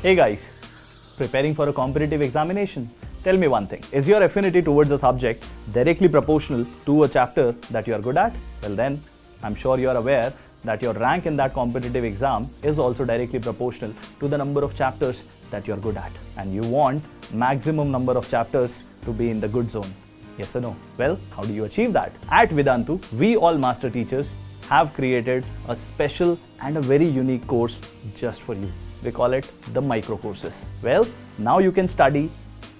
Hey guys, preparing for a competitive examination? Tell me one thing, is your affinity towards a subject directly proportional to a chapter that you are good at? Well then, I'm sure you are aware that your rank in that competitive exam is also directly proportional to the number of chapters that you are good at. And you want maximum number of chapters to be in the good zone. Yes or no? Well, how do you achieve that? At Vedantu, we all master teachers have created a special and a very unique course just for you. We call it the micro courses. Well, now you can study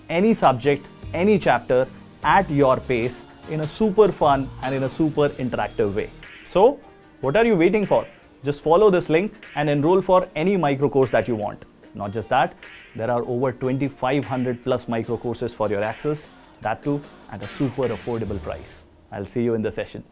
any subject, any chapter at your pace in a super fun and in a super interactive way. So, what are you waiting for? Just follow this link and enroll for any micro course that you want. Not just that, there are over 2500 plus micro courses for your access, that too at a super affordable price. I'll see you in the session.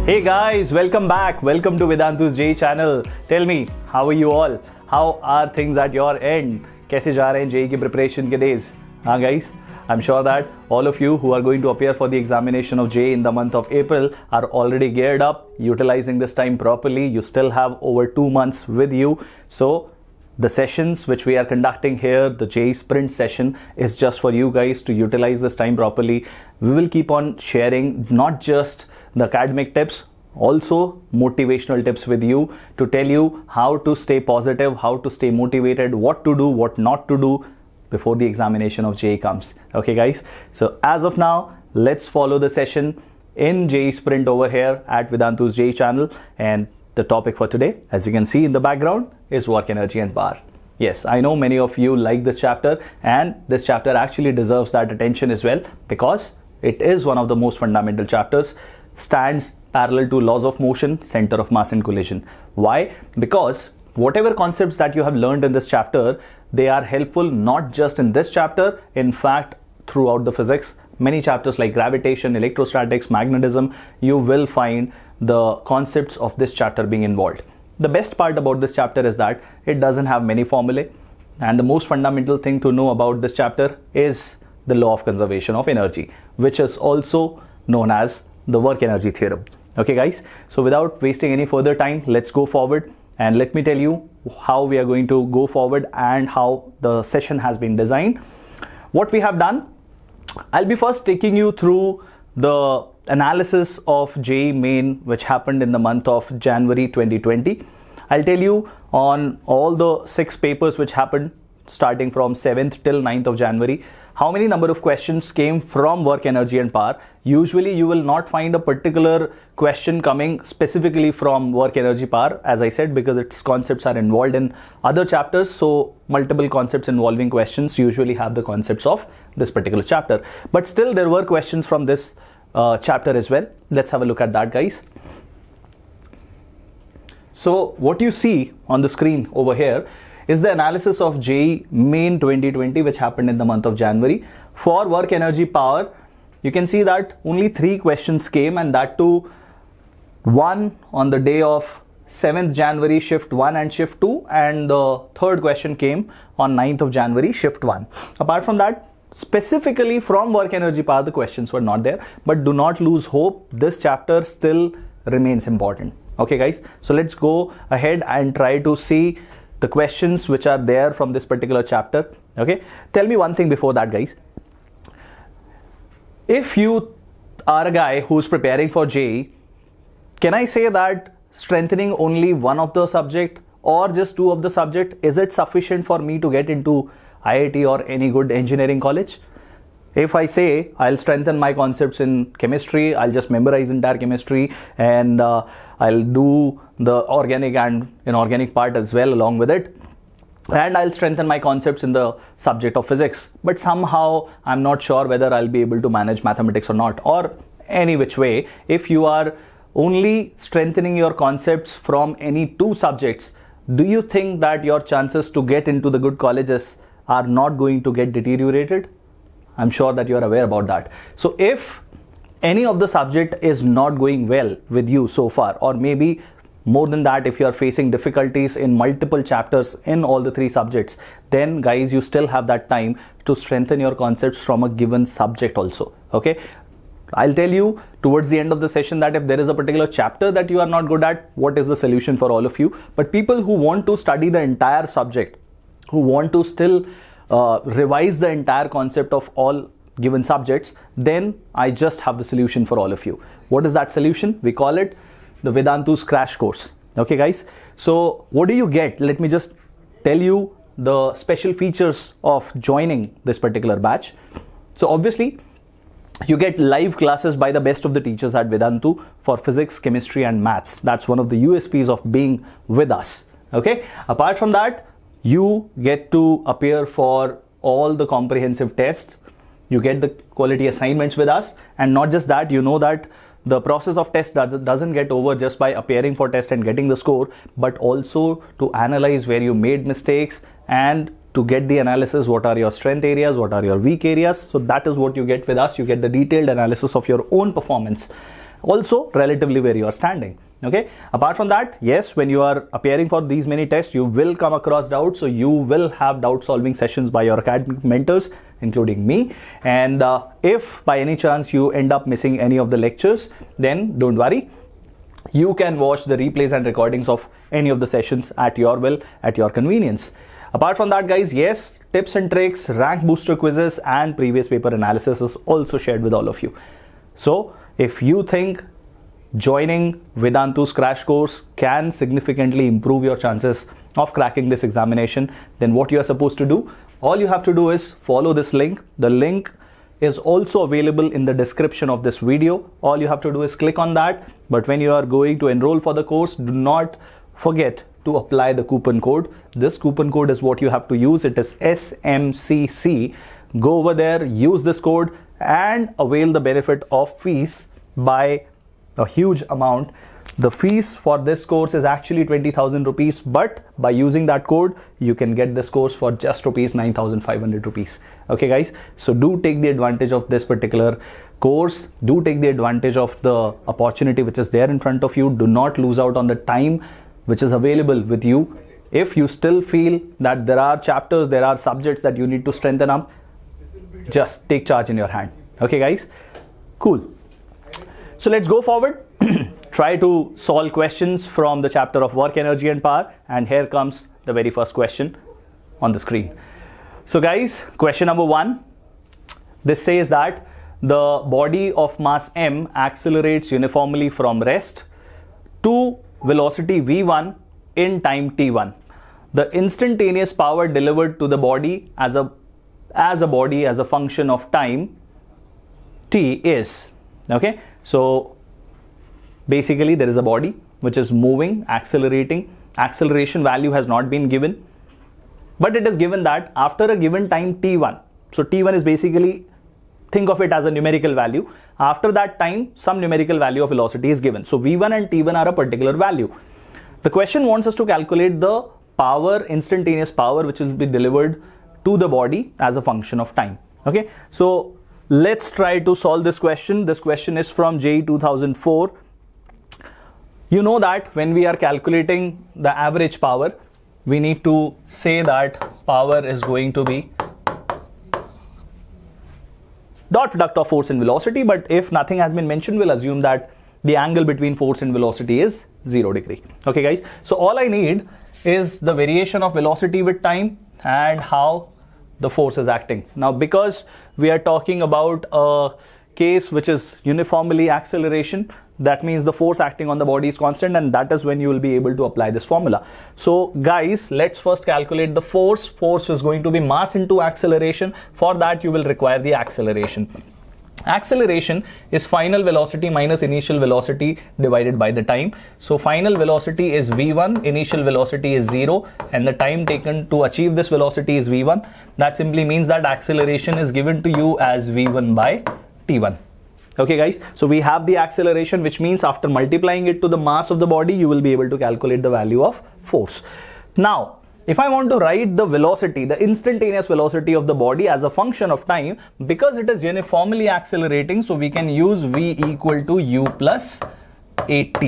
Hey guys, welcome back. Welcome to Vedantu's JEE channel. Tell me, how are you all? How are things at your end? कैसे जा रहे हैं JEE की preparation के days? हाँ guys, I'm sure that all of you who are going to appear for the examination of JEE in the month of April are already geared up, utilizing this time properly. You still have over 2 months with you. So the sessions which we are conducting here, the JEE Sprint session, is just for you guys to utilize this time properly. We will keep on sharing not just the academic tips, also motivational tips with you to tell you how to stay positive, how to stay motivated, what to do, what not to do before the examination of JEE comes. Okay guys, so as of now, let's follow the session in JEE Sprint over here at Vedantu's JEE channel. And the topic for today, as you can see in the background, is work, energy and power. Yes, I know many of you like this chapter, and this chapter actually deserves that attention as well because it is one of the most fundamental chapters, stands parallel to laws of motion, center of mass and collision. Why? Because whatever concepts that you have learned in this chapter, they are helpful not just in this chapter, in fact throughout the physics. Many chapters like gravitation, electrostatics, magnetism, you will find the concepts of this chapter being involved. The best part about this chapter is that it doesn't have many formulae, and the most fundamental thing to know about this chapter is the law of conservation of energy, which is also known as the work energy theorem. Okay guys, so without wasting any further time, let's go forward and let me tell you how we are going to go forward and how the session has been designed. What we have done, I'll be first taking you through the analysis of JEE Main which happened in the month of January 2020. I'll tell you on all the 6 papers which happened starting from 7th till 9th of January, how many number of questions came from work, energy and power. Usually you will not find a particular question coming specifically from work, energy, power, as I said, because its concepts are involved in other chapters. So multiple concepts involving questions usually have the concepts of this particular chapter. But still there were questions from this chapter as well. Let's have a look at that, guys. So what you see on the screen over here is the analysis of JEE Main 2020 which happened in the month of January. For work, energy, power, you can see that only 3 questions came, and that too one on the day of 7th January shift 1 and shift 2, and the third question came on 9th of January shift 1. Apart from that, specifically from work, energy, power, the questions were not there, but do not lose hope, this chapter still remains important. Okay guys, so let's go ahead and try to see the questions which are there from this particular chapter. Okay, tell me one thing before that, guys. If you are a guy who's preparing for JEE, can I say that strengthening only one of the subject or just 2 of the subject, is it sufficient for me to get into IIT or any good engineering college? If I say I'll strengthen my concepts in chemistry, I'll just memorize entire chemistry, and I'll do the organic and inorganic part as well along with it, and I'll strengthen my concepts in the subject of physics, but somehow I'm not sure whether I'll be able to manage mathematics or not, or any which way, if you are only strengthening your concepts from any 2 subjects, do you think that your chances to get into the good colleges are not going to get deteriorated? I'm sure that you are aware about that. So if any of the subject is not going well with you so far, or maybe more than that, if you are facing difficulties in multiple chapters in all the 3 subjects, then guys, you still have that time to strengthen your concepts from a given subject also. Okay, I'll tell you towards the end of the session that if there is a particular chapter that you are not good at, what is the solution for all of you. But people who want to study the entire subject, who want to still revise the entire concept of all given subjects, then I just have the solution for all of you. What is that solution? We call it the Vedantu's crash course. Okay guys, so what do you get? Let me just tell you the special features of joining this particular batch. So obviously you get live classes by the best of the teachers at Vedantu for physics, chemistry and maths. That's one of the USPs of being with us. Okay, apart from that, you get to appear for all the comprehensive tests. You get the quality assignments with us, and not just that, you know that the process of test doesn't get over just by appearing for test and getting the score, but also to analyze where you made mistakes and to get the analysis, what are your strength areas, what are your weak areas. So that is what you get with us. You get the detailed analysis of your own performance, also relatively where you are standing. Okay, apart from that, yes, when you are appearing for these many tests, you will come across doubts, so you will have doubt solving sessions by your academic mentors, including me. And if by any chance you end up missing any of the lectures, then don't worry, you can watch the replays and recordings of any of the sessions at your will, at your convenience. Apart from that guys, yes, tips and tricks, rank booster quizzes and previous paper analysis is also shared with all of you. So if you think joining Vedantu's crash course can significantly improve your chances of cracking this examination, then what you are supposed to do, all you have to do is follow this link. The link is also available in the description of this video. All you have to do is click on that. But when you are going to enroll for the course, do not forget to apply the coupon code. This coupon code is what you have to use. It is SMCC. Go over there, use this code and avail the benefit of fees by a huge amount. The fees for this course is actually 20,000 rupees, but by using that code, you can get this course for just rupees 9,500 rupees. Okay guys, so do take the advantage of this particular course. Do take the advantage of the opportunity which is there in front of you. Do not lose out on the time which is available with you. If you still feel that there are chapters, there are subjects that you need to strengthen up, just take charge in your hand. Okay guys, cool. So let's go forward. Try to solve questions from the chapter of work, energy and power. And here comes the very first question on the screen. So guys, question number 1. This says that the body of mass m accelerates uniformly from rest to velocity v1 in time t1. The instantaneous power delivered to the body as a function of time t is. Okay, so basically there is a body which is moving, accelerating. Acceleration value has not been given, but it is given that after a given time t1, so t1 is basically, think of it as a numerical value. After that time, some numerical value of velocity is given. So v1 and t1 are a particular value. The question wants us to calculate the power, instantaneous power, which will be delivered to the body as a function of time. Okay, so let's try to solve this question. This question is from JEE 2004. You know that when we are calculating the average power, we need to say that power is going to be dot product of force and velocity, but if nothing has been mentioned, we'll assume that the angle between force and velocity is 0 degree. Okay guys, so all I need is the variation of velocity with time and how the force is acting. Now because we are talking about a case which is uniformly acceleration, that means the force acting on the body is constant, and that is when you will be able to apply this formula. So guys, let's first calculate the force. Force is going to be mass into acceleration. For that you will require the acceleration. Acceleration is final velocity minus initial velocity divided by the time. So final velocity is v1, initial velocity is 0, and the time taken to achieve this velocity is v1. That simply means that acceleration is given to you as v1 by t1. Okay guys, so we have the acceleration, which means after multiplying it to the mass of the body, you will be able to calculate the value of force. Now, if I want to write the velocity, the instantaneous velocity of the body as a function of time, because it is uniformly accelerating, so we can use v equal to u plus at.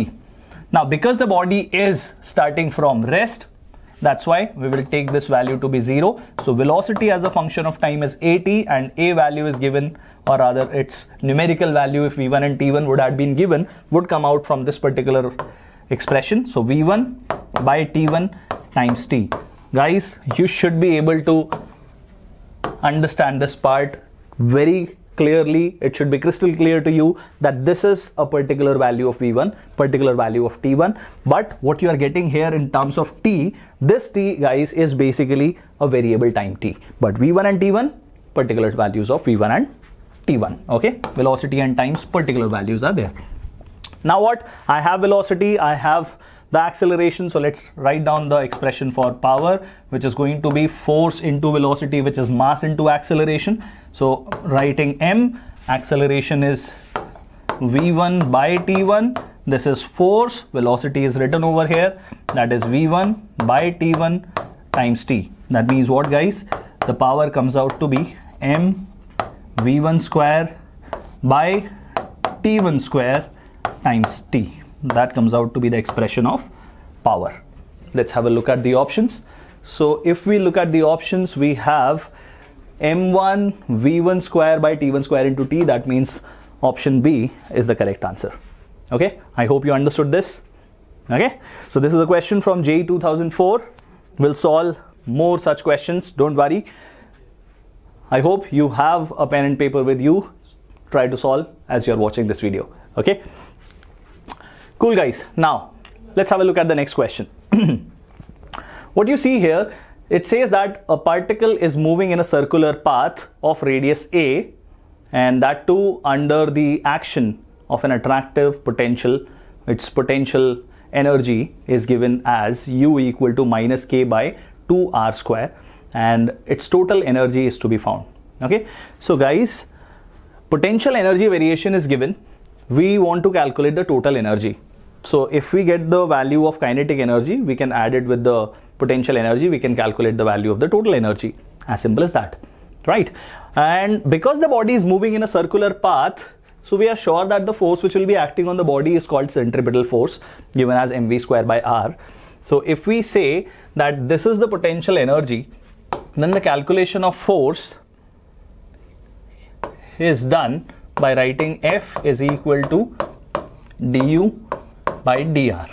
Now, because the body is starting from rest, That's why we will take this value to be 0. So velocity as a function of time is at, and a value is given, or rather its numerical value, if v1 and t1 would have been given, would come out from this particular expression. So v1 by t1 times t. Guys, you should be able to understand this part very clearly. It should be crystal clear to you that this is a particular value of v1, particular value of t1, but what you are getting here in terms of t, this t, guys, is basically a variable time t, but v1 and t1, particular values of v1 and t1. Okay, velocity and times particular values are there. Now what? I have velocity, I have the acceleration, so let's write down the expression for power, which is going to be force into velocity, which is mass into acceleration. So writing m, acceleration is v1 by t1, this is force, velocity is written over here, that is v1 by t1 times t. That means what, guys? The power comes out to be m v1 square by t1 square times t. That comes out to be the expression of power. Let's have a look at the options. So if we look at the options, we have m1 v1 square by t1 square into t. That means option B is the correct answer. Okay, I hope you understood this. Okay, so this is a question from JEE 2004. We'll solve more such questions, don't worry. I hope you have a pen and paper with you. Try to solve as you're watching this video. Okay, cool, guys. Now let's have a look at the next question. What you see here, it says that a particle is moving in a circular path of radius a, and that too under the action of an attractive potential. Its potential energy is given as U equal to minus k by 2r square, and its total energy is to be found. Okay, so guys, potential energy variation is given. We want to calculate the total energy. So if we get the value of kinetic energy, we can add it with the potential energy, we can calculate the value of the total energy. As simple as that, right? And because the body is moving in a circular path, so we are sure that the force which will be acting on the body is called centripetal force, given as mv square by r. So if we say that this is the potential energy, then the calculation of force is done by writing F is equal to du by dr.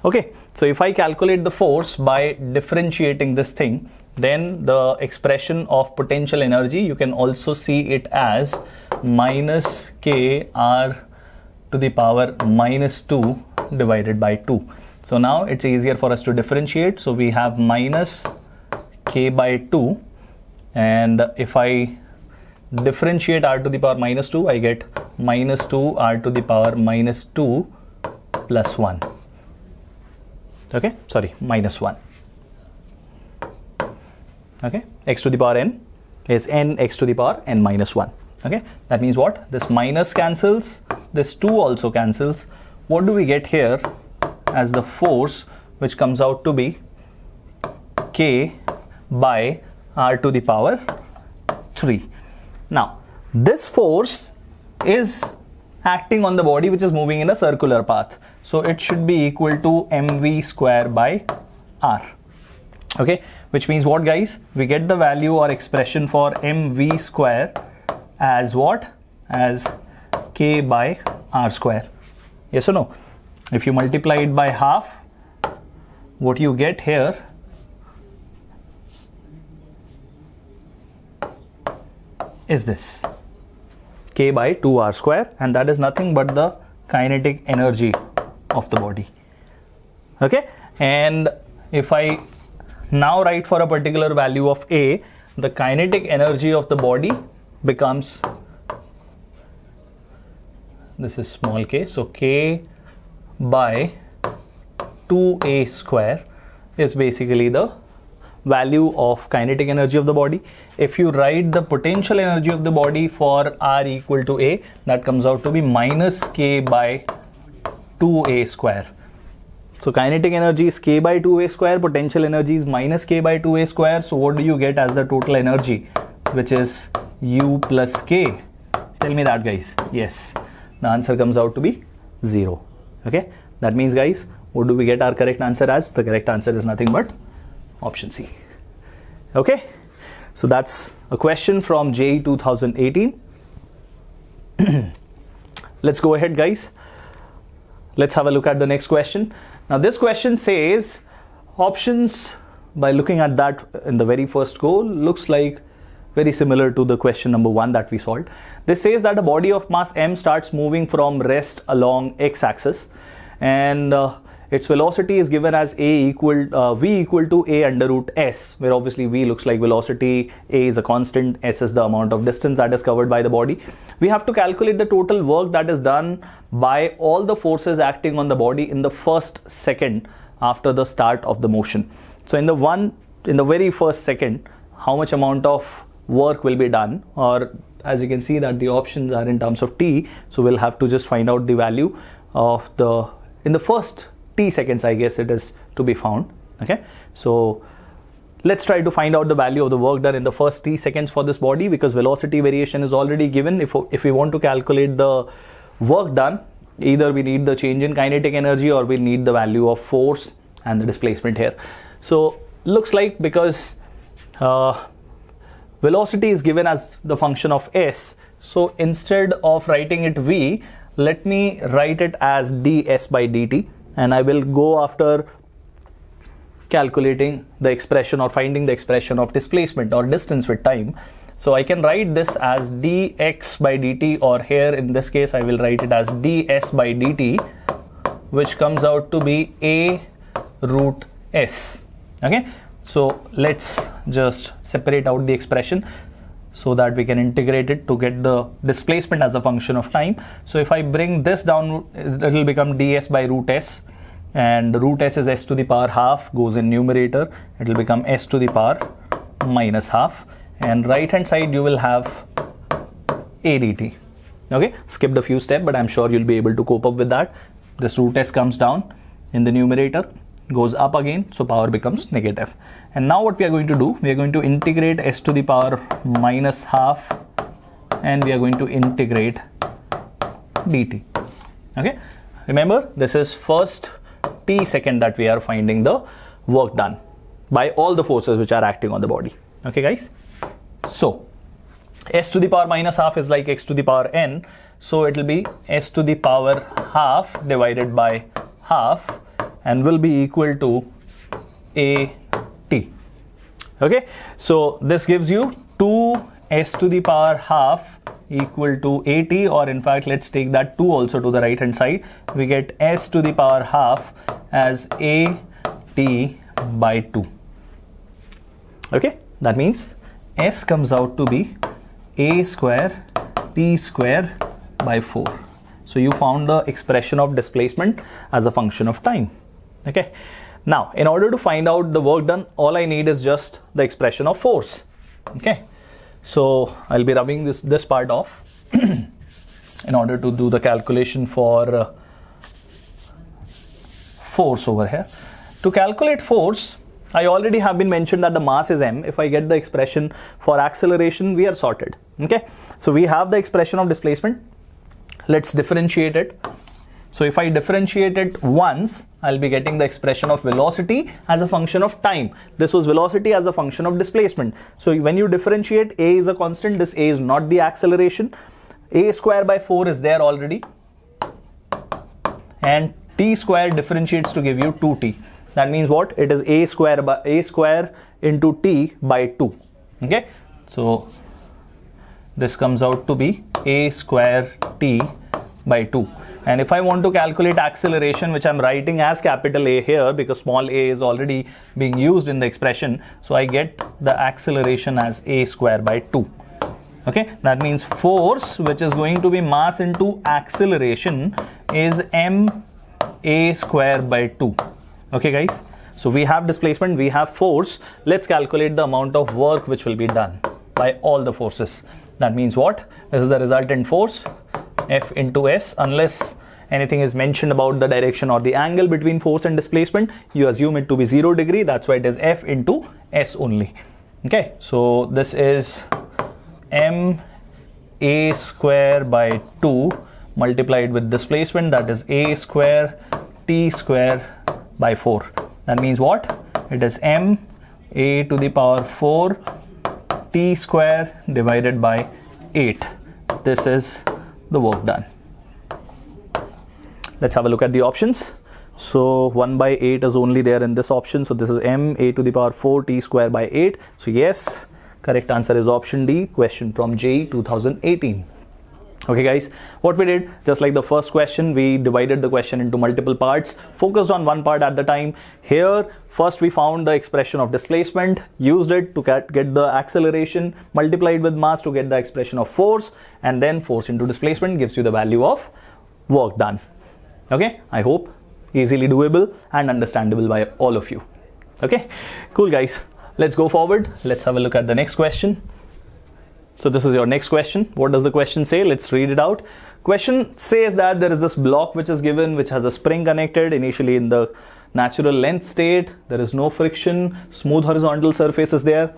Okay, so if I calculate the force by differentiating this thing, then the expression of potential energy, you can also see it as minus k r to the power minus 2 divided by 2. So now it's easier for us to differentiate. So we have minus k by 2, and if I differentiate r to the power minus 2, I get minus 2 r to the power minus 2 plus 1. Okay, sorry, minus 1. Okay, x to the power n is n x to the power n minus 1. Okay, that means what? This minus cancels, this 2 also cancels. What do we get here as the force, which comes out to be k by r to the power 3. Now this force is acting on the body which is moving in a circular path, so it should be equal to mv square by r. Okay, which means what, guys? We get the value or expression for mv square as what? As k by r square. Yes or no? If you multiply it by half, what you get here is this k by 2r square, and that is nothing but the kinetic energy of the body. Okay, and if I now write for a particular value of a, the kinetic energy of the body becomes, this is small k, so k by 2a square is basically the value of kinetic energy of the body. If you write the potential energy of the body for r equal to a, that comes out to be minus k by 2a square. So kinetic energy is k by 2a square, potential energy is minus k by 2a square. So what do you get as the total energy, which is u plus k? Tell me that, guys. Yes, the answer comes out to be 0. Okay, that means, guys, what do we get our correct answer as? The correct answer is nothing but option C. Okay, so that's a question from JEE 2018. Let's go ahead, guys. Let's have a look at the next question. Now this question says options, by looking at that in the very first go, looks like very similar to the question number 1 that we solved. This says that a body of mass m starts moving from rest along x-axis, and its velocity is given as v equal to a under root s, where obviously v looks like velocity, a is a constant, s is the amount of distance that is covered by the body. We have to calculate the total work that is done by all the forces acting on the body in the first second after the start of the motion. So in the very first second, how much amount of work will be done, or as you can see that the options are in terms of t, so we'll have to just find out the value of in the first t seconds, I guess it is to be found. Okay, so let's try to find out the value of the work done in the first t seconds for this body, because velocity variation is already given. If we want to calculate the work done, either we need the change in kinetic energy or we need the value of force and the displacement here. So looks like, because velocity is given as the function of s, so instead of writing it v, let me write it as ds by dt, and I will go after calculating the expression or finding the expression of displacement or distance with time. So I can write this as dx by dt, or here in this case I will write it as ds by dt, which comes out to be a root s. Okay, so let's just separate out the expression so that we can integrate it to get the displacement as a function of time. So if I bring this down, it will become ds by root s, and root s is s to the power half, goes in numerator, it will become s to the power minus half, and right hand side you will have a dt. Okay, skipped a few steps, but I'm sure you'll be able to cope up with that. This root s comes down in the numerator, goes up again, so power becomes negative. And now what we are going to do, we are going to integrate s to the power minus half, and we are going to integrate dt. Okay, remember this is first t second that we are finding the work done by all the forces which are acting on the body. Okay guys, so s to the power minus half is like x to the power n, so it will be s to the power half divided by half, and will be equal to a t. Okay, so this gives you 2s to the power half equal to a t, or in fact let's take that 2 also to the right hand side. We get s to the power half as a t by 2. Okay, that means s comes out to be a square t square by 4. So you found the expression of displacement as a function of time. Okay, now in order to find out the work done, all I need is just the expression of force. Okay, so I'll be rubbing this part off in order to do the calculation for force over here. To calculate force, I already have been mentioned that the mass is m. If I get the expression for acceleration, we are sorted. Okay, so we have the expression of displacement. Let's differentiate it. So if I differentiate it once, I'll be getting the expression of velocity as a function of time. This was velocity as a function of displacement. So when you differentiate, a is a constant, this a is not the acceleration. A square by 4 is there already, and t square differentiates to give you 2t. That means what? It is a square into t by 2. Okay, so this comes out to be a square t by 2. And if I want to calculate acceleration, which I'm writing as capital A here because small a is already being used in the expression, so I get the acceleration as a square by 2. Okay, that means force, which is going to be mass into acceleration, is m a square by 2. Okay guys, so we have displacement, we have force. Let's calculate the amount of work which will be done by all the forces. That means what? This is the resultant force, F into S. Unless anything is mentioned about the direction or the angle between force and displacement, you assume it to be 0 degree. That's why it is F into S only. Okay, so this is m a square by 2 multiplied with displacement, that is a square t square by 4. That means what? It is m a to the power 4 t square divided by 8. This is the work done. Let's have a look at the options. So 1 by 8 is only there in this option. So this is m a to the power 4 t square by 8. So yes, correct answer is option D, question from JEE 2018. Okay guys, what we did, just like the first question, we divided the question into multiple parts, focused on one part at the time. Here, first we found the expression of displacement, used it to get the acceleration, multiplied with mass to get the expression of force, and then force into displacement gives you the value of work done. Okay, I hope easily doable and understandable by all of you. Okay, cool guys. Let's go forward. Let's have a look at the next question. So this is your next question. What does the question say? Let's read it out. Question says that there is this block which is given, which has a spring connected initially in the natural length state. There is no friction, smooth horizontal surface is there.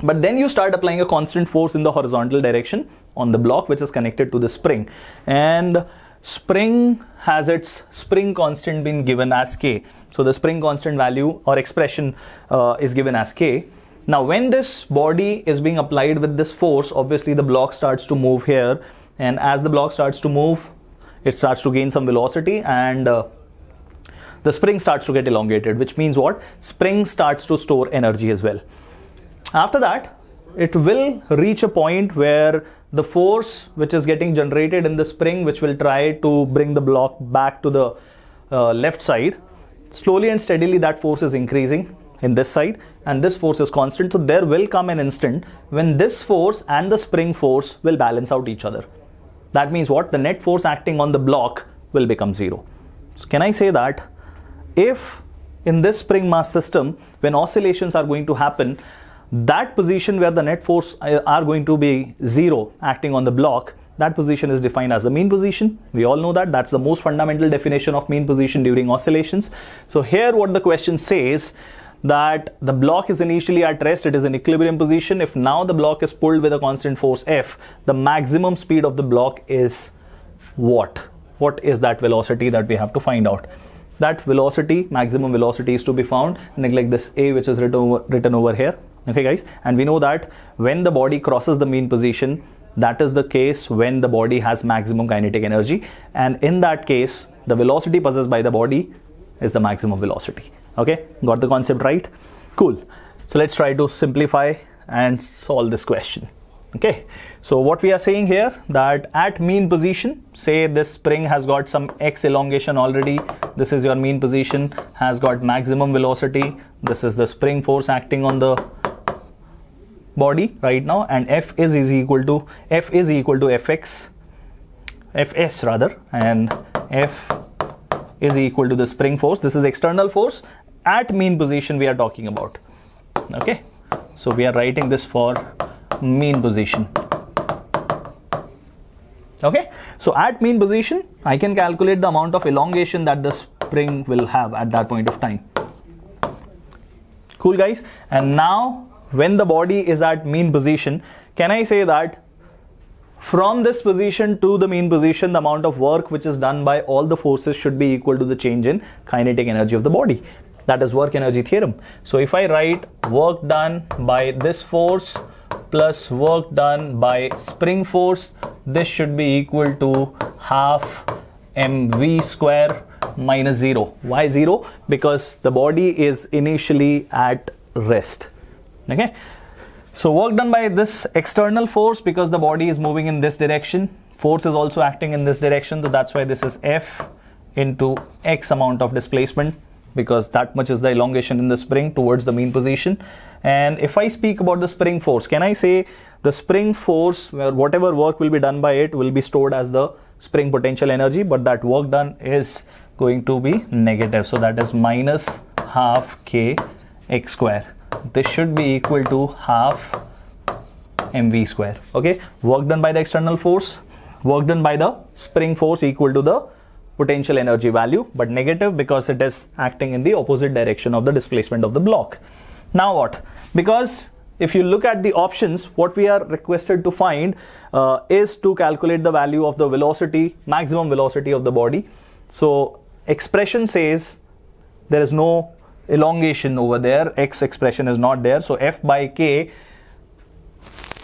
But then you start applying a constant force in the horizontal direction on the block which is connected to the spring. And spring has its spring constant been given as K. So the spring constant value or expression is given as K. Now when this body is being applied with this force, obviously the block starts to move here, and as the block starts to move, it starts to gain some velocity, and the spring starts to get elongated, which means what? Spring starts to store energy as well. After that, it will reach a point where the force which is getting generated in the spring, which will try to bring the block back to the left side, slowly and steadily that force is increasing in this side, and this force is constant. So there will come an instant when this force and the spring force will balance out each other. That means what? The net force acting on the block will become zero. So can I say that if in this spring mass system, when oscillations are going to happen, that position where the net force are going to be zero acting on the block, that position is defined as the mean position. We all know that. That's the most fundamental definition of mean position during oscillations. So here what the question says, that the block is initially at rest, it is in equilibrium position. If now the block is pulled with a constant force F, the maximum speed of the block is what? What is that velocity that we have to find out? That velocity, maximum velocity, is to be found like this A which is written over here. Okay guys, and we know that when the body crosses the mean position, that is the case when the body has maximum kinetic energy, and in that case the velocity possessed by the body is the maximum velocity. Okay, got the concept right? Cool. So let's try to simplify and solve this question. Okay, so what we are saying here, that at mean position, say this spring has got some x elongation already, this is your mean position, has got maximum velocity, this is the spring force acting on the body right now, and F is equal to Fx, Fs rather, and F is equal to the spring force. This is external force at mean position we are talking about. Okay, so we are writing this for mean position. Okay, so at mean position I can calculate the amount of elongation that the spring will have at that point of time. Cool guys, and now when the body is at mean position, can I say that from this position to the mean position, the amount of work which is done by all the forces should be equal to the change in kinetic energy of the body? That is work energy theorem. So if I write work done by this force plus work done by spring force, this should be equal to half mv square minus 0. Why 0? Because the body is initially at rest. Okay, so work done by this external force, because the body is moving in this direction, force is also acting in this direction, so that's why this is F into x amount of displacement, because that much is the elongation in the spring towards the mean position. And if I speak about the spring force, can I say the spring force, where whatever work will be done by it will be stored as the spring potential energy, but that work done is going to be negative, so that is minus half k x square. This should be equal to half mv square. Okay, work done by the external force, work done by the spring force equal to the potential energy value, but negative because it is acting in the opposite direction of the displacement of the block. Now what? Because if you look at the options, what we are requested to find is to calculate the value of the velocity, maximum velocity of the body. So expression says there is no elongation over there. X expression is not there. So F by K,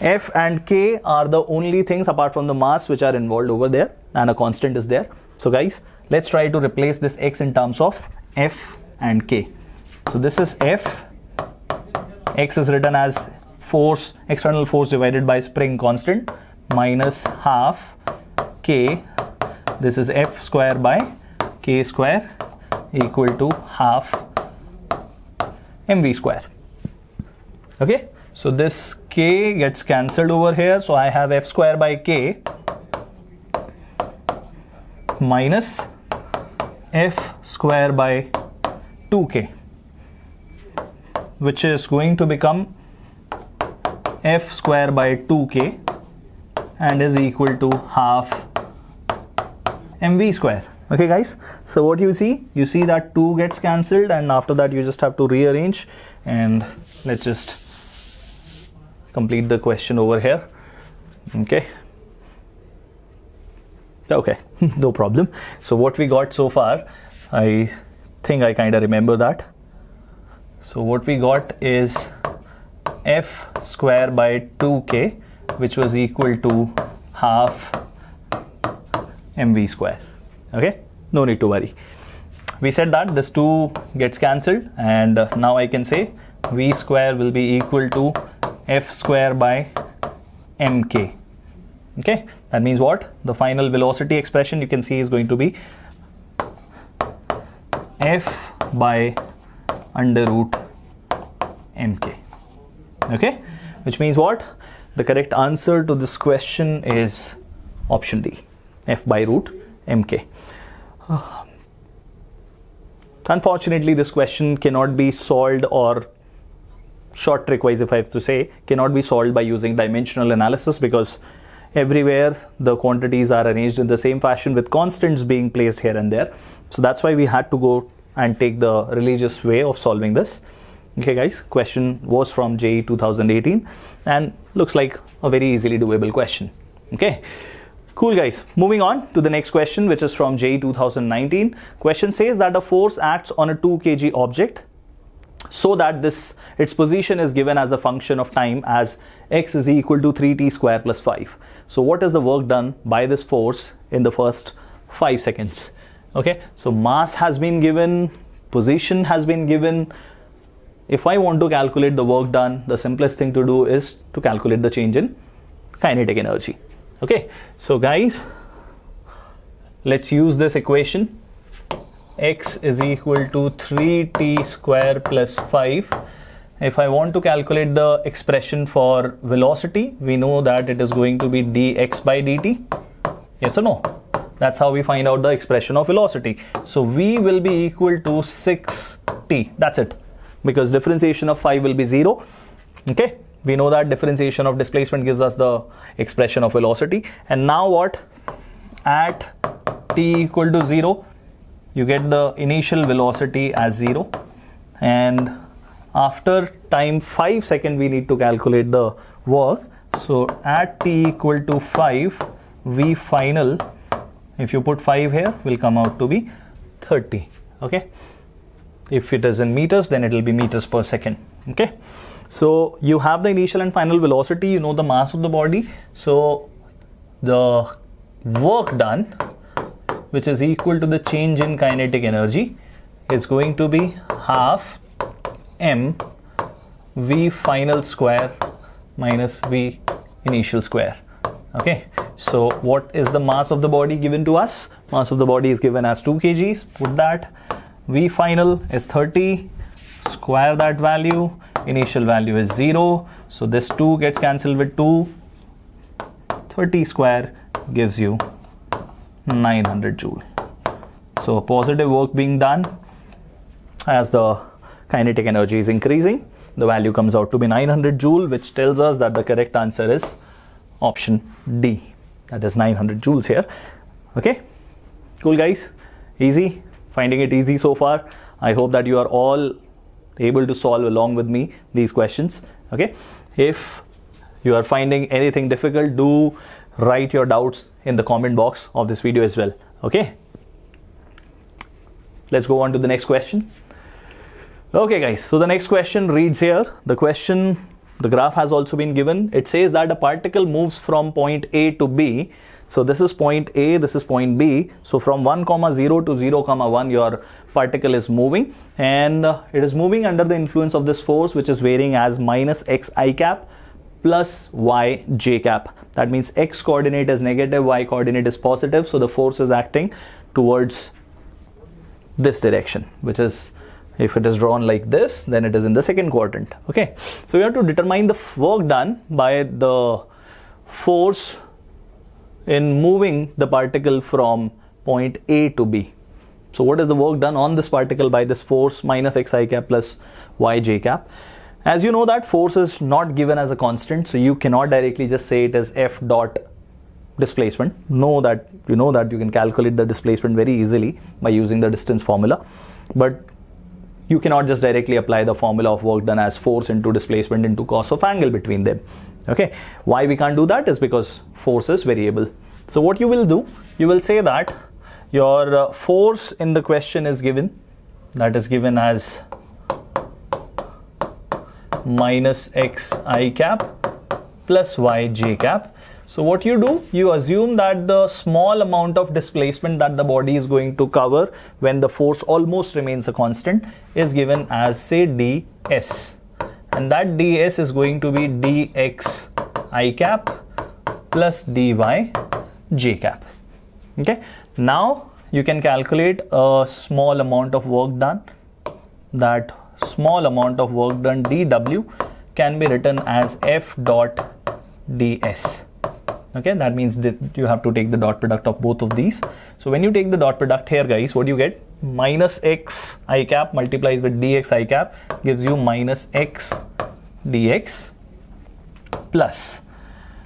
F and K are the only things apart from the mass which are involved over there, and a constant is there. So guys, let's try to replace this X in terms of F and K. So this is F. X is written as force, external force divided by spring constant, minus half K. This is F square by K square equal to half mv square. Okay, so this K gets cancelled over here, so I have F square by K minus F square by 2K, which is going to become F square by 2K and is equal to half mv square. Okay guys, so what you see that 2 gets cancelled, and after that you just have to rearrange, and let's just complete the question over here. Okay, no problem. So what we got so far, I think I kind of remember that. So what we got is F square by 2K, which was equal to half mv square. Okay, no need to worry. We said that this 2 gets cancelled, and now I can say v square will be equal to F square by mk. Okay, that means what? The final velocity expression you can see is going to be F by under root mk. Okay, which means what? The correct answer to this question is option D, F by root mk. Unfortunately, this question cannot be solved, or short trick wise if I have to say, cannot be solved by using dimensional analysis, because everywhere the quantities are arranged in the same fashion with constants being placed here and there. So that's why we had to go and take the religious way of solving this. Okay guys, question was from JEE 2018 and looks like a very easily doable question. Okay, cool guys, moving on to the next question, which is from JEE 2019. Question says that a force acts on a 2 kg object so that its position is given as a function of time as x is equal to 3t square plus 5. So what is the work done by this force in the first 5 seconds? Okay, so mass has been given, position has been given. If I want to calculate the work done, the simplest thing to do is to calculate the change in kinetic energy. Okay, so guys, let's use this equation. X is equal to 3t square plus 5. If I want to calculate the expression for velocity, we know that it is going to be dx by dt. Yes or no? That's how we find out the expression of velocity. So v will be equal to 6t. That's it. Because differentiation of 5 will be 0. Okay, we know that differentiation of displacement gives us the expression of velocity. And now what? At t equal to 0, you get the initial velocity as 0, and after time 5 seconds we need to calculate the work. So at t equal to 5, v final, if you put 5 here, will come out to be 30. Okay, if it is in meters, then it will be meters per second. Okay, so you have the initial and final velocity, you know the mass of the body, so the work done, which is equal to the change in kinetic energy, is going to be half m v final square minus v initial square. Okay, so what is the mass of the body given to us? Mass of the body is given as 2 kgs. Put that. V final is 30, square that value, initial value is 0, so this 2 gets cancelled with 2, 30 square gives you 900 joule. So positive work being done as the kinetic energy is increasing. The value comes out to be 900 joule, which tells us that the correct answer is option D. That is 900 joules here. Okay, cool guys, easy. Finding it easy so far. I hope that you are all able to solve along with me these questions. Okay, if you are finding anything difficult, do write your doubts in the comment box of this video as well. Okay, let's go on to the next question. Okay guys, so the next question reads here. The question, the graph has also been given. It says that a particle moves from point A to B. So this is point A, this is point B. So from 1, 0 to 0, 1, your particle is moving, and it is moving under the influence of this force, which is varying as minus x I cap plus y j cap. That means x coordinate is negative, y coordinate is positive. So the force is acting towards this direction, which is, if it is drawn like this, then it is in the second quadrant. Okay, so we have to determine the work done by the force in moving the particle from point A to B. So what is the work done on this particle by this force minus x I cap plus y j cap? As you know that force is not given as a constant, so you cannot directly just say it is F dot displacement. You know that you can calculate the displacement very easily by using the distance formula, but you cannot just directly apply the formula of work done as force into displacement into cos of angle between them. Okay, why we can't do that is because force is variable. So what you will do, you will say that your force in the question is given, that is given as minus x I cap plus y j cap. So what you do, you assume that the small amount of displacement that the body is going to cover when the force almost remains a constant is given as, say, ds, and that ds is going to be dx I cap plus dy j cap. Okay, now you can calculate a small amount of work done. That small amount of work done dw can be written as f dot ds. Okay, that means that you have to take the dot product of both of these. So when you take the dot product here, guys, what do you get? Minus x I cap multiplies with dx I cap gives you minus x dx plus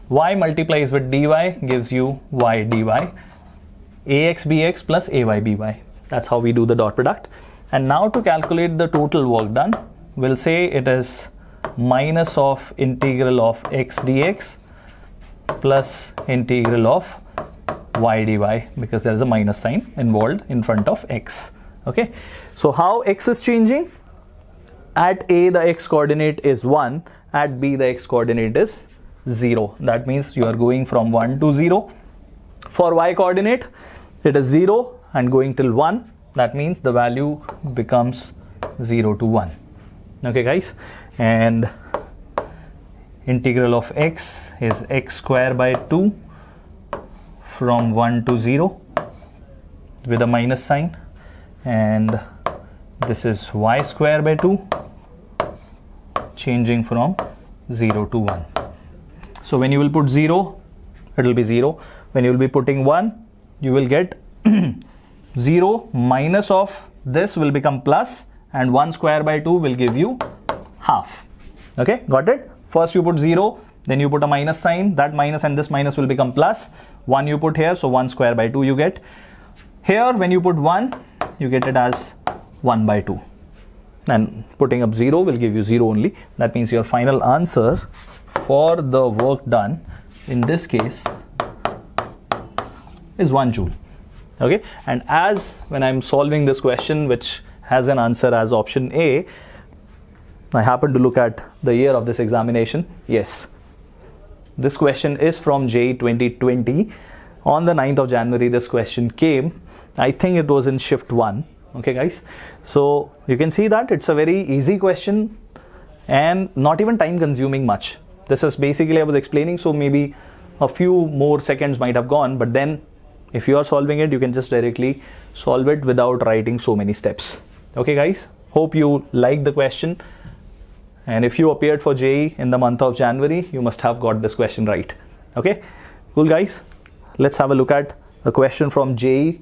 y multiplies with dy gives you y dy, ax bx plus ay by. That's how we do the dot product. And now to calculate the total work done, we'll say it is minus of integral of x dx plus integral of y dy, because there is a minus sign involved in front of x. Okay, so how x is changing? At A the x coordinate is 1, at B the x coordinate is 0. That means you are going from 1 to 0. For y coordinate it is 0 and going till 1. That means the value becomes 0 to 1. Okay guys, and integral of x is x square by 2 from 1 to 0 with a minus sign, and this is y square by 2 changing from 0 to 1. So when you will put 0, it will be 0. When you will be putting 1, you will get 0 minus of this will become plus, and 1 square by 2 will give you half. Okay, got it? First you put 0, then you put a minus sign, that minus and this minus will become plus. 1 you put here, so 1 square by 2 you get. Here when you put 1, you get it as 1 by 2. And putting up 0 will give you 0 only. That means your final answer for the work done in this case is 1 joule. Okay, and as when I'm solving this question, which has an answer as option A, I happen to look at the year of this examination. Yes, this question is from JEE 2020. On the 9th of January, this question came. I think it was in shift 1. Okay, guys. So you can see that it's a very easy question and not even time consuming much. This is basically I was explaining, so maybe a few more seconds might have gone, but then if you are solving it, you can just directly solve it without writing so many steps. Okay, guys. Hope you like the question. And if you appeared for JEE in the month of January, you must have got this question right. Okay, cool guys. Let's have a look at a question from JEE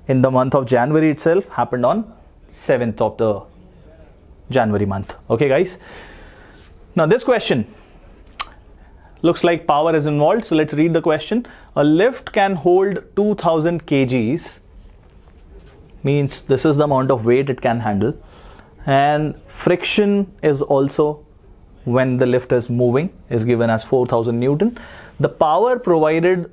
in the month of January itself, happened on 7th of the January month. Okay guys. Now this question looks like power is involved. So let's read the question. A lift can hold 2000 kgs, means this is the amount of weight it can handle. And friction is also, when the lift is moving, is given as 4000 Newton. The power provided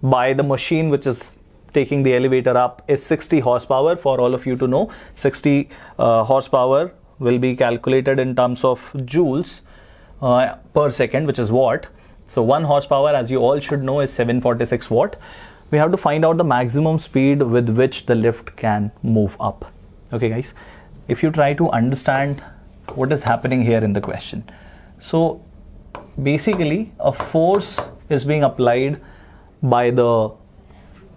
by the machine which is taking the elevator up is 60 horsepower. For all of you to know, 60 horsepower will be calculated in terms of joules per second, which is watt. So 1 horsepower, as you all should know, is 746 watt. We have to find out the maximum speed with which the lift can move up. Okay guys, if you try to understand what is happening here in the question. So basically a force is being applied by the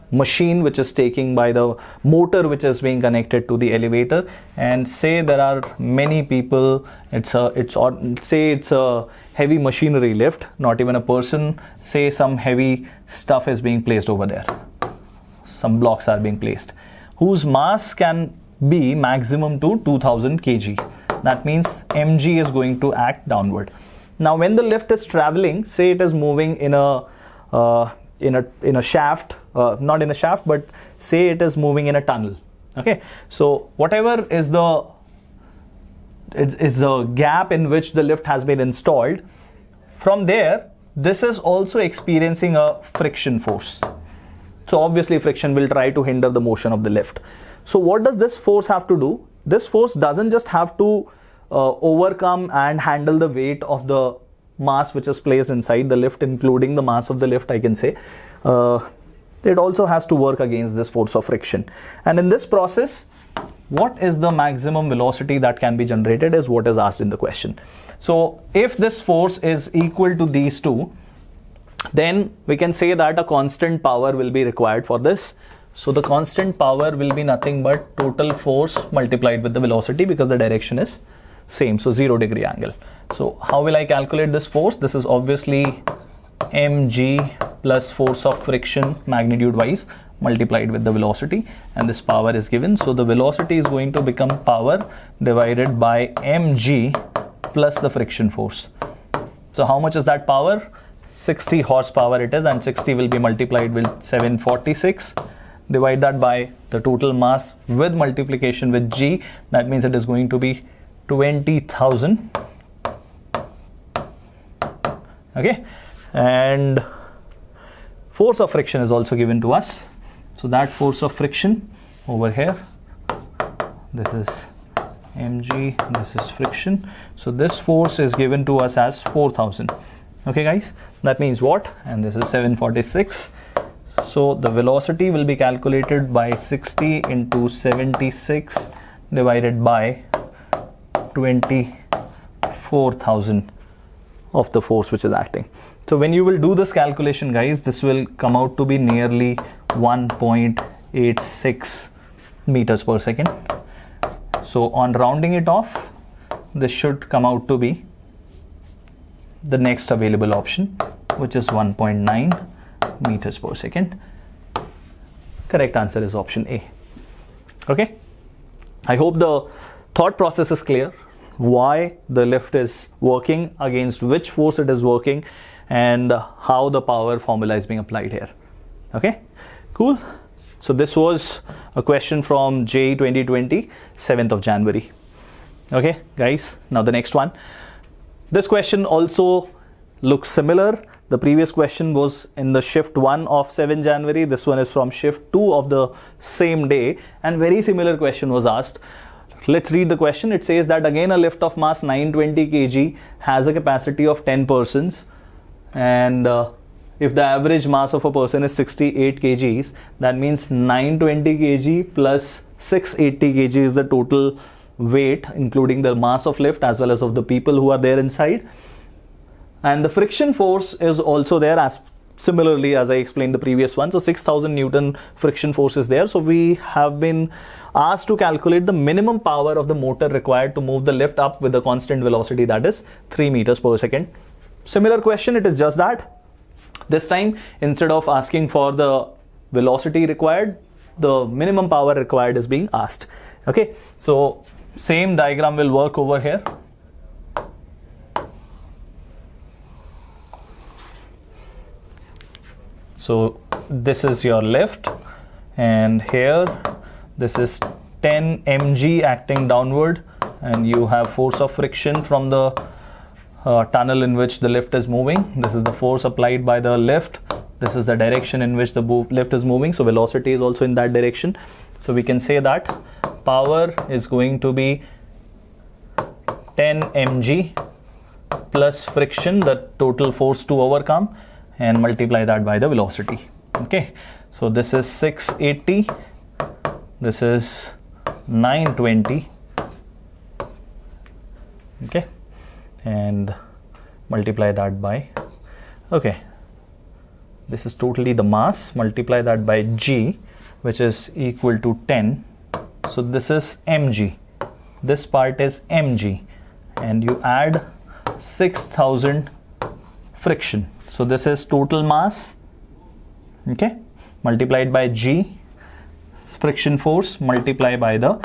machine which is taking, by the motor which is being connected to the elevator, and say there are many people, say it's a heavy machinery lift, not even a person, say some heavy stuff is being placed over there, some blocks are being placed, whose mass can be maximum to 2000 kg. That means mg is going to act downward. Now when the lift is traveling, say it is moving in a shaft, not in a shaft, but say it is moving in a tunnel. Okay, so whatever is the gap in which the lift has been installed, from there this is also experiencing a friction force. So obviously friction will try to hinder the motion of the lift. So what does this force have to do? This force doesn't just have to overcome and handle the weight of the mass which is placed inside the lift, including the mass of the lift, I can say. It also has to work against this force of friction. And in this process, what is the maximum velocity that can be generated is what is asked in the question. So if this force is equal to these two, then we can say that a constant power will be required for this. So the constant power will be nothing but total force multiplied with the velocity, because the direction is same, so 0 degree angle. So how will I calculate this force? This is obviously mg plus force of friction magnitude wise multiplied with the velocity, and this power is given. So the velocity is going to become power divided by mg plus the friction force. So how much is that power? 60 horsepower it is, and 60 will be multiplied with 746. Divide that by the total mass with multiplication with g. That means it is going to be 20,000. Okay, and force of friction is also given to us. So that force of friction over here, this is mg, this is friction. So this force is given to us as 4,000. Okay guys, that means what? And this is 746. So the velocity will be calculated by 60 into 76 divided by 24,000 of the force which is acting. So when you will do this calculation, guys, this will come out to be nearly 1.86 meters per second. So on rounding it off, this should come out to be the next available option, which is 1.9 meters per second. Correct answer is option A. Okay, I hope the thought process is clear, why the lift is working, against which force it is working, and how the power formula is being applied here. Okay, cool. So this was a question from JEE 2020, 7th of January. Okay guys, now the next one. This question also looks similar. The previous question was in the shift 1 of 7 January. This one is from shift 2 of the same day, and very similar question was asked. Let's read the question. It says that again a lift of mass 920 kg has a capacity of 10 persons, and if the average mass of a person is 68 kgs, that means 920 kg plus 680 kg is the total weight, including the mass of lift as well as of the people who are there inside. And the friction force is also there, as similarly as I explained the previous one. So 6,000 Newton friction force is there. So we have been asked to calculate the minimum power of the motor required to move the lift up with a constant velocity, that is 3 meters per second. Similar question, it is just that this time instead of asking for the velocity required, the minimum power required is being asked. Okay, so same diagram will work over here. So this is your lift, and here this is 10 mg acting downward, and you have force of friction from the tunnel in which the lift is moving. This is the force applied by the lift. This is the direction in which the lift is moving. So velocity is also in that direction. So we can say that power is going to be 10 mg plus friction, the total force to overcome, and multiply that by the velocity. Okay, so this is 680, this is 920, okay, and multiply that by, okay, this is totally the mass, multiply that by g, which is equal to 10. So this is mg, this part is mg, and you add 6000 friction. So this is total mass, okay, multiplied by g, friction force, multiply by the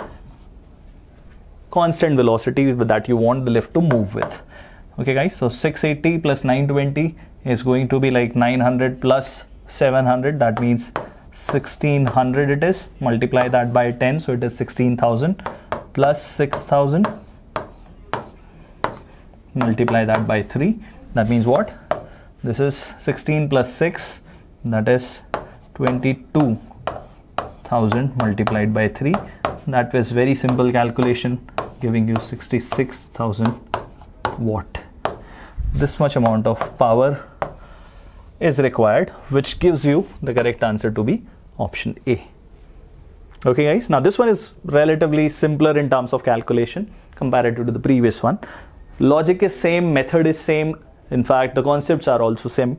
constant velocity that you want the lift to move with. Okay guys, so 680 plus 920 is going to be like 900 plus 700, that means 1600 it is. Multiply that by 10, so it is 16,000 plus 6,000, multiply that by 3, that means what? This is 16 plus 6, that is 22,000 multiplied by 3. That was very simple calculation, giving you 66,000 watt. This much amount of power is required, which gives you the correct answer to be option A. Okay guys, now this one is relatively simpler in terms of calculation comparative to the previous one. Logic is same, method is same, in fact the concepts are also same,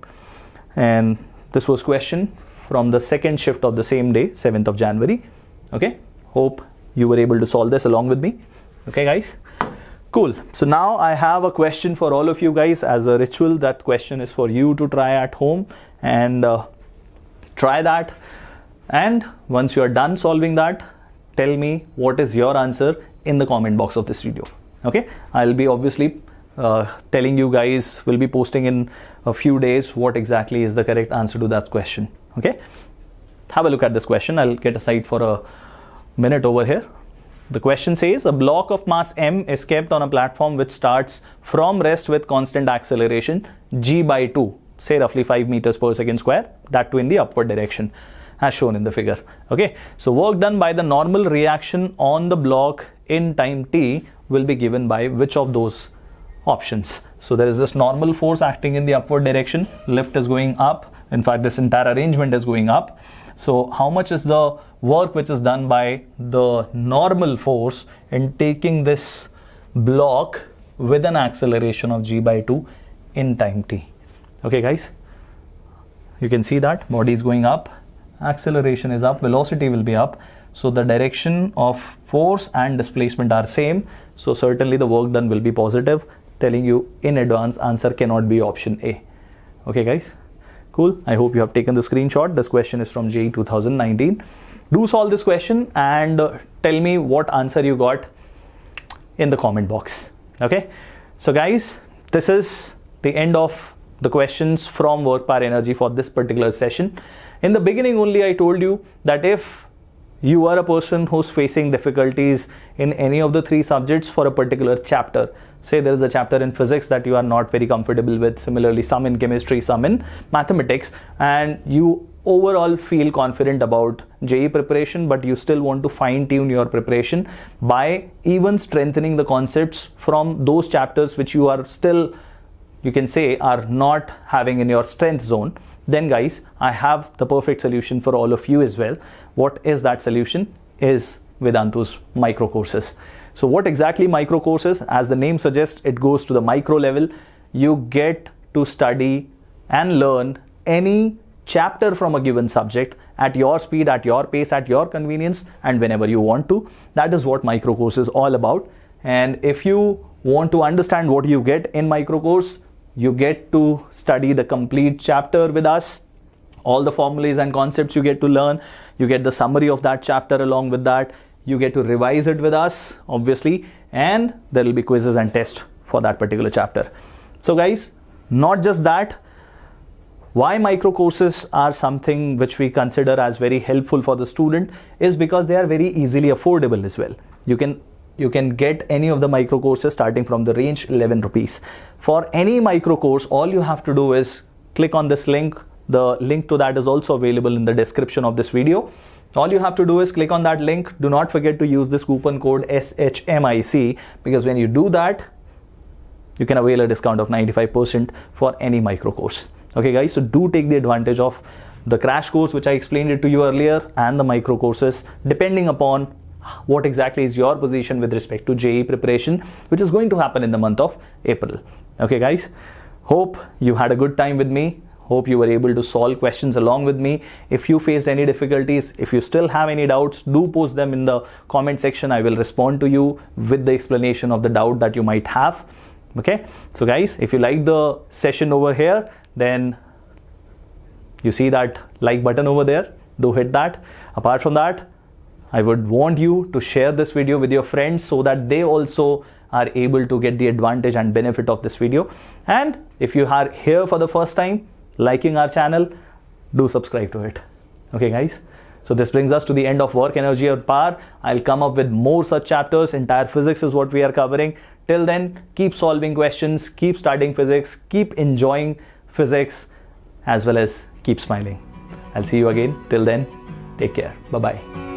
and this was question from the second shift of the same day, 7th of January. Okay, hope you were able to solve this along with me. Okay guys, cool. So now I have a question for all of you guys. As a ritual, that question is for you to try at home and try that, and once you are done solving that, tell me what is your answer in the comment box of this video. Okay, I'll be obviously telling you guys, will be posting in a few days what exactly is the correct answer to that question. Okay, have a look at this question. I'll get aside for a minute over here. The question says, a block of mass m is kept on a platform which starts from rest with constant acceleration g by 2, say roughly 5 meters per second square, that too in the upward direction as shown in the figure. Okay, so work done by the normal reaction on the block in time t will be given by which of those options? So there is this normal force acting in the upward direction, lift is going up, in fact this entire arrangement is going up. So how much is the work which is done by the normal force in taking this block with an acceleration of g by 2 in time t? Okay guys, you can see that body is going up, acceleration is up, velocity will be up, so the direction of force and displacement are same, so certainly the work done will be positive. Telling you in advance, answer cannot be option A. Okay guys, cool. I hope you have taken the screenshot. This question is from JEE 2019. Do solve this question and tell me what answer you got in the comment box. Okay, so guys, this is the end of the questions from work power energy for this particular session. In the beginning only I told you that if you are a person who's facing difficulties in any of the 3 subjects for a particular chapter, say there is a chapter in physics that you are not very comfortable with, similarly some in chemistry, some in mathematics, and you overall feel confident about JEE preparation, but you still want to fine tune your preparation by even strengthening the concepts from those chapters which you are still, you can say, are not having in your strength zone, then guys, I have the perfect solution for all of you as well. What is that solution? Is Vedantu's micro courses. So what exactly micro courses? As the name suggests, it goes to the micro level. You get to study and learn any chapter from a given subject at your speed, at your pace, at your convenience, and whenever you want to. That is what micro course is all about. And if you want to understand what you get in micro course, you get to study the complete chapter with us. All the formulas and concepts you get to learn. You get the summary of that chapter along with that. You get to revise it with us, obviously, and there will be quizzes and tests for that particular chapter. So guys, not just that, why micro courses are something which we consider as very helpful for the student is because they are very easily affordable as well. You can get any of the micro courses starting from the range 11 rupees. For any micro course, all you have to do is click on this link. The link to that is also available in the description of this video. All you have to do is click on that link. Do not forget to use this coupon code SHMIC, because when you do that, you can avail a discount of 95% for any micro course. Okay guys, so do take the advantage of the crash course which I explained it to you earlier and the micro courses, depending upon what exactly is your position with respect to JEE preparation, which is going to happen in the month of April. Okay guys, hope you had a good time with me. Hope you were able to solve questions along with me. If you faced any difficulties, if you still have any doubts, do post them in the comment section. I will respond to you with the explanation of the doubt that you might have. Okay, so guys, if you like the session over here, then you see that like button over there, do hit that. Apart from that, I would want you to share this video with your friends so that they also are able to get the advantage and benefit of this video. And if you are here for the first time, liking our channel, do subscribe to it. Okay guys, so this brings us to the end of Work, Energy or Power. I'll come up with more such chapters. Entire physics is what we are covering. Till then, keep solving questions, keep studying physics, keep enjoying physics, as well as keep smiling. I'll see you again. Till then, take care. Bye-bye.